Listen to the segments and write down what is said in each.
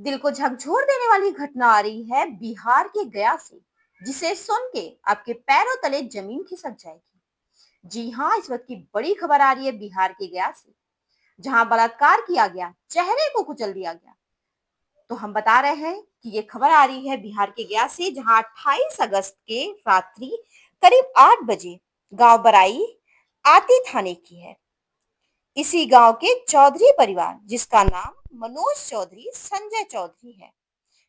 दिल को झकझोर देने वाली घटना आ रही है बिहार के गया से, जिसे सुन के आपके पैरों तले जमीन खिसक जाएगी। जी हाँ, इस वक्त की बड़ी खबर आ रही है बिहार के गया से, जहां बलात्कार किया गया, चेहरे को कुचल दिया गया। तो हम बता रहे हैं कि ये खबर आ रही है बिहार के गया से, जहां 28 अगस्त के रात्रि करीब 8 बजे गांव बराई आती थाने की है। इसी गांव के चौधरी परिवार, जिसका नाम मनोज चौधरी संजय चौधरी है,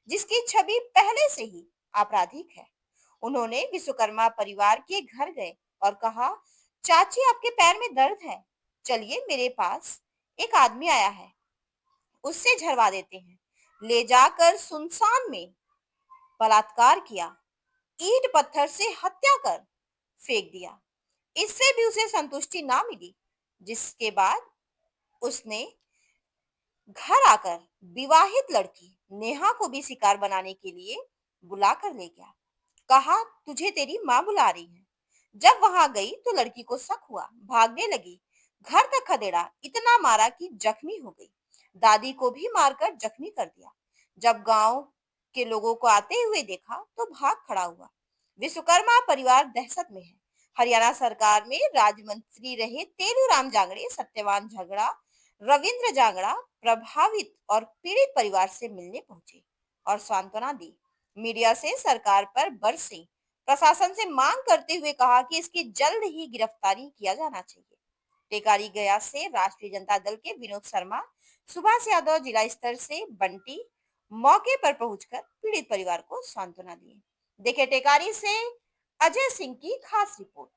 जिसकी छवि पहले से ही आपराधिक है। उन्होंने विश्वकर्मा परिवार के घर गए और कहा, चाची आपके पैर में दर्द है, चलिए मेरे पास एक आदमी आया है, उससे झड़वा देते हैं। ले जाकर सुनसान में बलात्कार किया, ईंट पत्थर से हत्या कर फेंक दिया। इससे भी उसे संतुष्टि ना मिली, जिसके बाद उसने घर आकर विवाहित लड़की नेहा को भी शिकार बनाने के लिए बुला कर ले गया। कहा, तुझे तेरी माँ बुला रही है। जब वहां गई तो लड़की को शक हुआ, भागने लगी। घर तक खदेड़ा, इतना मारा कि जख्मी हो गई। दादी को भी मारकर जख्मी कर दिया। जब गांव के लोगों को आते हुए देखा तो भाग खड़ा हुआ। विश्वकर्मा परिवार दहशत में है। हरियाणा सरकार में राज्य मंत्री रहे तेलूराम जांगड़े, सत्यवान झगड़ा, रविंद्र जांगड़ा प्रभावित और पीड़ित परिवार से मिलने पहुंचे और सांत्वना दी। मीडिया से सरकार पर बरसे, प्रशासन से मांग करते हुए कहा कि इसकी जल्द ही गिरफ्तारी किया जाना चाहिए। टेकारी गया से राष्ट्रीय जनता दल के विनोद शर्मा, सुभाष यादव, जिला स्तर से बंटी मौके पर पहुंचकर पीड़ित परिवार को सांत्वना दी। देखे टेकारी से अजय सिंह की खास रिपोर्ट।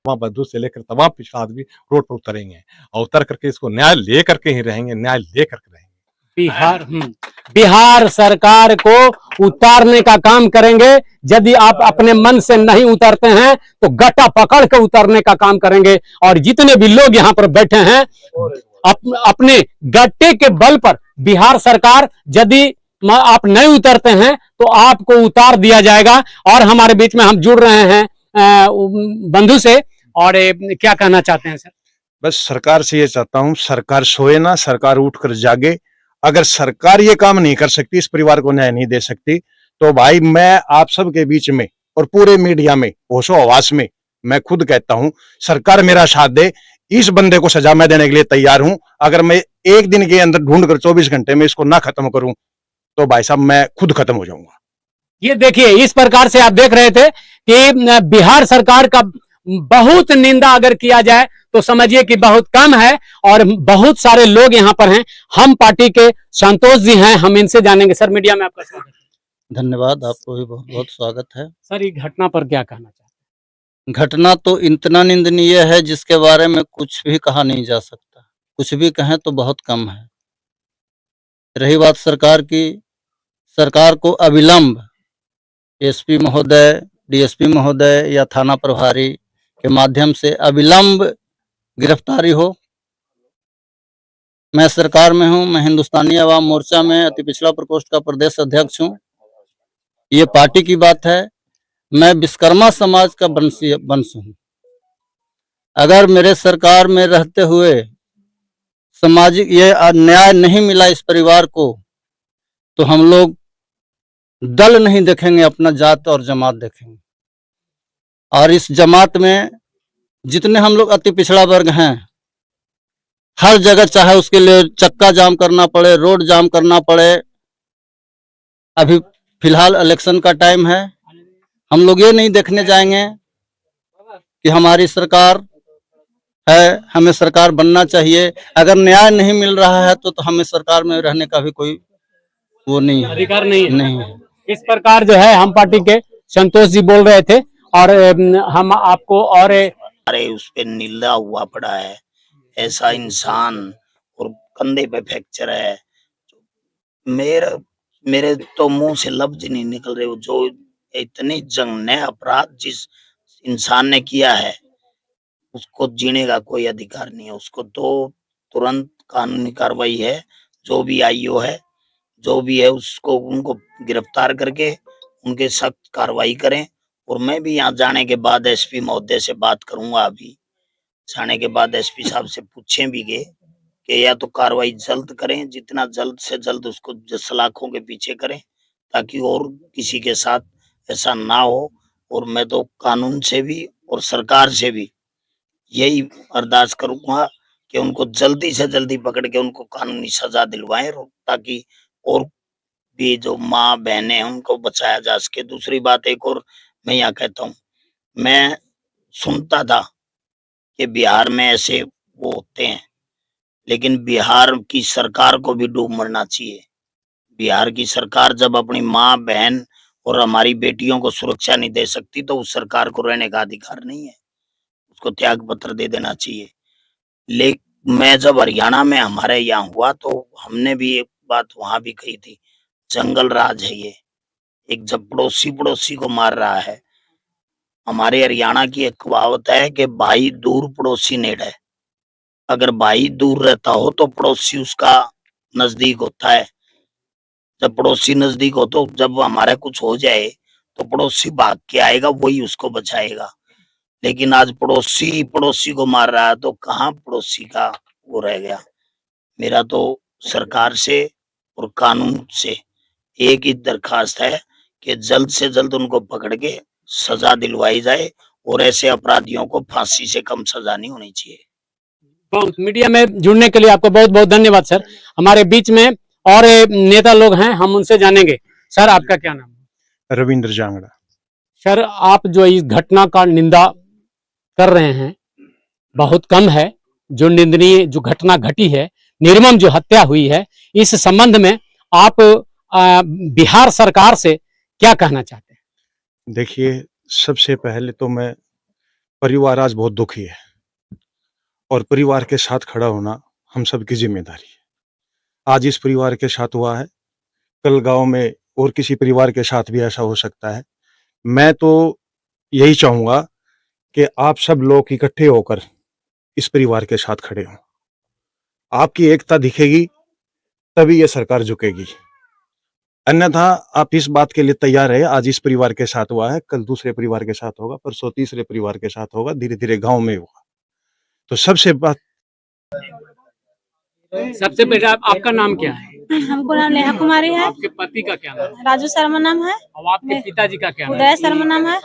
तमाम बंधु से लेकर तमाम पिछड़ा आदमी रोड पर उतरेंगे और उतर करके इसको न्याय ले करके ही रहेंगे, न्याय ले करके रहेंगे। बिहार सरकार को उतारने का काम करेंगे। यदि आप अपने मन से नहीं उतरते हैं तो गट्टा पकड़ के उतरने का काम करेंगे। और जितने भी लोग यहाँ पर बैठे हैं, अपने गट्टे के बल पर बिहार सरकार, यदि आप नहीं उतरते हैं तो आपको उतार दिया जाएगा। और हमारे बीच में हम जुड़ रहे हैं बंधु से, और क्या कहना चाहते हैं सर? बस सरकार से ये चाहता हूँ, सरकार सोए ना, सरकार उठकर जागे। अगर सरकार ये काम नहीं कर सकती, इस परिवार को न्याय नहीं दे सकती, तो भाई मैं आप सबके बीच में और पूरे मीडिया में होशो हवास में मैं खुद कहता हूं, सरकार मेरा साथ दे। इस बंदे को सजा मैं देने के लिए तैयार हूं। अगर मैं एक दिन के अंदर ढूंढ कर 24 घंटे में इसको ना खत्म करूं तो भाई साहब मैं खुद खत्म हो जाऊंगा। ये देखिए, इस प्रकार से आप देख रहे थे कि बिहार सरकार का बहुत निंदा अगर किया जाए तो समझिए कि बहुत कम है। और बहुत सारे लोग यहाँ पर हैं। हम पार्टी के संतोष जी हैं, हम इनसे जानेंगे। सर, मीडिया में आपका स्वागत है। धन्यवाद, आपको भी बहुत बहुत स्वागत है। सर, ये घटना पर क्या कहना चाहते हैं? घटना तो इतना निंदनीय है जिसके बारे में कुछ भी कहा नहीं जा सकता। कुछ भी कहें तो बहुत कम है। रही बात सरकार की, सरकार को अविलंब एसपी महोदय, डीएसपी महोदय या थाना प्रभारी के माध्यम से अविलंब गिरफ्तारी हो। मैं सरकार में हूं, मैं हिंदुस्तानी अवाम मोर्चा में अति पिछड़ा प्रकोष्ठ का प्रदेश अध्यक्ष हूं। ये पार्टी की बात है। मैं विश्वकर्मा समाज का वंश हूं। अगर मेरे सरकार में रहते हुए सामाजिक ये न्याय नहीं मिला इस परिवार को, तो हम लोग दल नहीं देखेंगे, अपना जात और जमात देखेंगे। और इस जमात में जितने हम लोग अति पिछड़ा वर्ग हैं, हर जगह चाहे उसके लिए चक्का जाम करना पड़े, रोड जाम करना पड़े। अभी फिलहाल इलेक्शन का टाइम है, हम लोग ये नहीं देखने जाएंगे कि हमारी सरकार है, हमें सरकार बनना चाहिए। अगर न्याय नहीं मिल रहा है तो हमें सरकार में रहने का भी कोई वो नहीं है, अधिकार नहीं है। इस प्रकार जो है हम पार्टी के संतोष जी बोल रहे थे। और हम आपको और अरे उस पे नीला हुआ पड़ा है, ऐसा इंसान, और कंधे पे फ्रैक्चर है। मेरे तो मुंह से लफ्ज नहीं निकल रहे। जो इतनी जघन्य अपराध जिस इंसान ने किया है, उसको जीने का कोई अधिकार नहीं है। उसको तो तुरंत कानूनी कार्रवाई है, जो भी आईओ है, जो भी है, उसको उनको गिरफ्तार करके उनके सख्त कार्रवाई करें। और मैं भी यहाँ जाने के बाद एसपी महोदय से बात करूंगा। अभी जाने के बाद एसपी साहब से पूछे भी गए कि या तो कार्रवाई जल्द करें, जितना जल्द से जल्द उसको सलाखों के पीछे करें, ताकि और किसी के साथ ऐसा ना हो। और मैं तो कानून से भी और सरकार से भी यही अरदास करूंगा कि उनको जल्दी से जल्दी पकड़ के उनको कानूनी सजा दिलवाएं, ताकि और भी जो माँ बहनें हैं उनको बचाया जा सके। दूसरी बात एक और मैं यहाँ कहता हूँ, मैं सुनता था कि बिहार में ऐसे वो होते हैं, लेकिन बिहार की सरकार को भी डूब मरना चाहिए। बिहार की सरकार जब अपनी माँ बहन और हमारी बेटियों को सुरक्षा नहीं दे सकती, तो उस सरकार को रहने का अधिकार नहीं है, उसको त्याग पत्र दे देना चाहिए। लेकिन मैं जब हरियाणा में हमारे यहाँ हुआ, तो हमने भी एक बात वहां भी कही थी, जंगल राज है ये। एक जब पड़ोसी पड़ोसी को मार रहा है, हमारे हरियाणा की एक कहावत है कि भाई दूर पड़ोसी नेड़ है। अगर भाई दूर रहता हो तो पड़ोसी उसका नजदीक होता है। जब पड़ोसी नजदीक हो तो जब हमारा कुछ हो जाए तो पड़ोसी भाग के आएगा, वही उसको बचाएगा। लेकिन आज पड़ोसी पड़ोसी को मार रहा है, तो कहाँ पड़ोसी का वो रह गया। मेरा तो सरकार से और कानून से एक ही दरखास्त है कि जल्द से जल्द उनको पकड़ के सजा दिलवाई जाए, और ऐसे अपराधियों को फांसी से कम सजा नहीं होनी चाहिए। बहुत मीडिया में जुड़ने के लिए आपको बहुत बहुत धन्यवाद सर। हमारे बीच में और नेता लोग हैं, हम उनसे जानेंगे। सर आपका क्या नाम है? रविंद्र जांगड़ा। सर आप जो इस घटना का निंदा कर रहे हैं, बहुत कम है जो निंदनीय जो घटना घटी है, निर्मम जो हत्या हुई है, इस संबंध में आप बिहार सरकार से क्या कहना चाहते हैं? देखिए, सबसे पहले तो मैं परिवार आज बहुत दुखी है, और परिवार के साथ खड़ा होना हम सबकी जिम्मेदारी है। आज इस परिवार के साथ हुआ है, कल गांव में और किसी परिवार के साथ भी ऐसा हो सकता है। मैं तो यही चाहूंगा कि आप सब लोग इकट्ठे होकर इस परिवार के साथ खड़े हों। आपकी एकता दिखेगी तभी ये सरकार झुकेगी, अन्यथा आप इस बात के लिए तैयार है। आज इस परिवार के साथ हुआ है, कल दूसरे परिवार के साथ होगा, परसों तीसरे परिवार के साथ होगा, धीरे धीरे गांव में होगा। तो सबसे पहले आपका नाम क्या है? हमको नाम नेहा कुमारी है। आपके पति का क्या नाम है? राजू शर्मा नाम है। और आपके पिताजी का क्या नाम है? उदय शर्मा नाम है।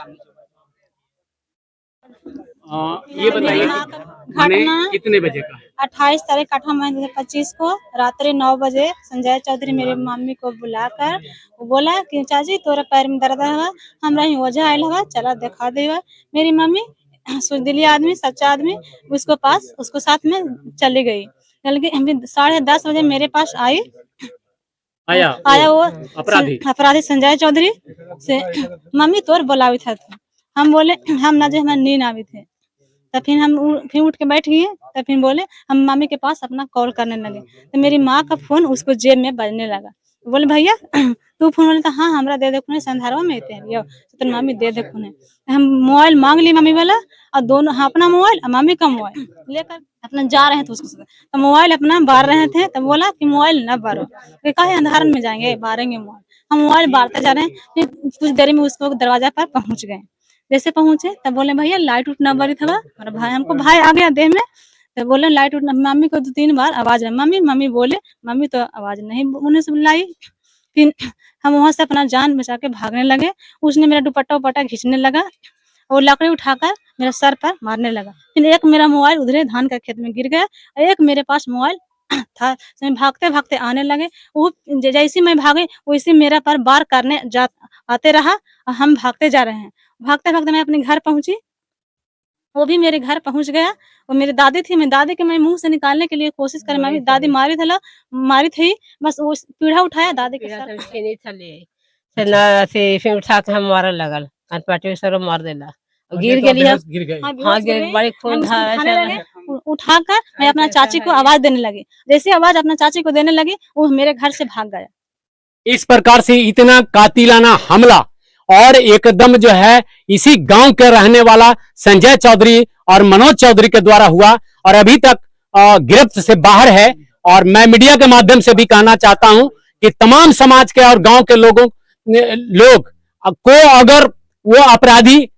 ये बताइए माने घटना कितने बजे का है? 28 तारीख 8 महीने 2025 को रात्रि 9 बजे संजय चौधरी मेरी मम्मी को बुलाकर वो बोला कि चाची तोरा पैर में दर्द है, हमरा ही वजह आयल है, चला दिखा दे। मेरी मम्मी सुदिली आदमी, सच्चा आदमी, उसको साथ में चली गई। 10:30 बजे मेरे पास आया वो अपराधी संजय चौधरी से, मम्मी तोर बोलावी था। हम बोले हम ना जो हमारे नींद आवी थे। तब फिर हम फिर उठ के बैठ गए। तब फिर बोले हम मम्मी के पास अपना कॉल करने लगे, तो मेरी माँ का फोन उसको जेब में बजने लगा। बोले भैया तू फोन बोले, तो हाँ हमरा दे दे खुने संधारवा में यो तो मम्मी दे दे खुने। हम मोबाइल मांग ली मम्मी वाला, और दोनों अपना मोबाइल और मम्मी का मोबाइल लेकर अपना जा रहे थे उसके साथ। तो मोबाइल अपना बार रहे थे, तो बोला कि मोबाइल न बारो, तो कहे अंधार में जाएंगे बारेंगे मोबाइल। हम मोबाइल बारते जा रहे हैं, फिर कुछ देर में उसको दरवाजा पर पहुंच गए। जैसे पहुंचे तब बोले भैया लाइट उठ ना बरी था। और भाई हमको भाई आ गया देह में, तो बोले लाइट उठना। मम्मी को 2-3 बार आवाज है, मम्मी मम्मी बोले, मम्मी तो आवाज नहीं उन्हें से लाई। फिर हम वहां से अपना जान बचा के भागने लगे। उसने मेरा दुपट्टा उपट्टा खींचने लगा और लकड़ी उठाकर मेरे सर पर मारने लगा। फिर एक मेरा मोबाइल उधरे धान का खेत में गिर गया, और एक मेरे पास मोबाइल था। भागते भागते आने लगे, वो जैसे मैं भागे वैसे मेरा पर बार करने आते रहा, और हम भागते जा रहे हैं। भागते भागते मैं अपने घर पहुंची, वो भी मेरे घर पहुंच गया। और मेरी दादी थी, मैं दादी के मैं मुंह से निकालने के लिए कोशिश कर, मैं दादी मारी थी, बस वो पीढ़ा उठाया दादी के सर से उठा के हम मारे लगल, पाटी सर मार देला, गिर गई। गिर गए। हाँ गिर बड़ी खून था। उठाकर मैं अपना चाची को आवाज देने लगी। जैसे आवाज अपना चाची को देने लगी, वो मेरे घर से भाग गया। इस प्रकार से इतना कातिलाना हमला, और एकदम जो है इसी गांव के रहने वाला संजय चौधरी और मनोज चौधरी के द्वारा हुआ, और अभी तक गिरफ्त से बाहर है। और मैं मीडिया के माध्यम से भी कहना चाहता हूं कि तमाम समाज के और गांव के लोग को अगर वो अपराधी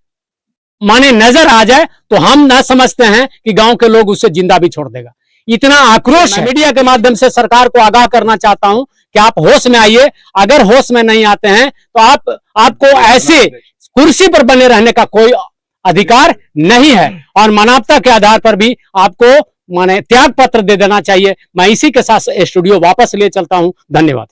माने नजर आ जाए, तो हम ना समझते हैं कि गांव के लोग उससे जिंदा भी छोड़ देगा। इतना आक्रोश है। मीडिया के माध्यम से सरकार को आगाह करना चाहता हूं कि आप होश में आइए। अगर होश में नहीं आते हैं तो आपको ऐसे कुर्सी पर बने रहने का कोई अधिकार नहीं है और मानवता के आधार पर भी आपको माने त्याग पत्र दे देना चाहिए। मैं इसी के साथ स्टूडियो वापस ले चलता हूं। धन्यवाद।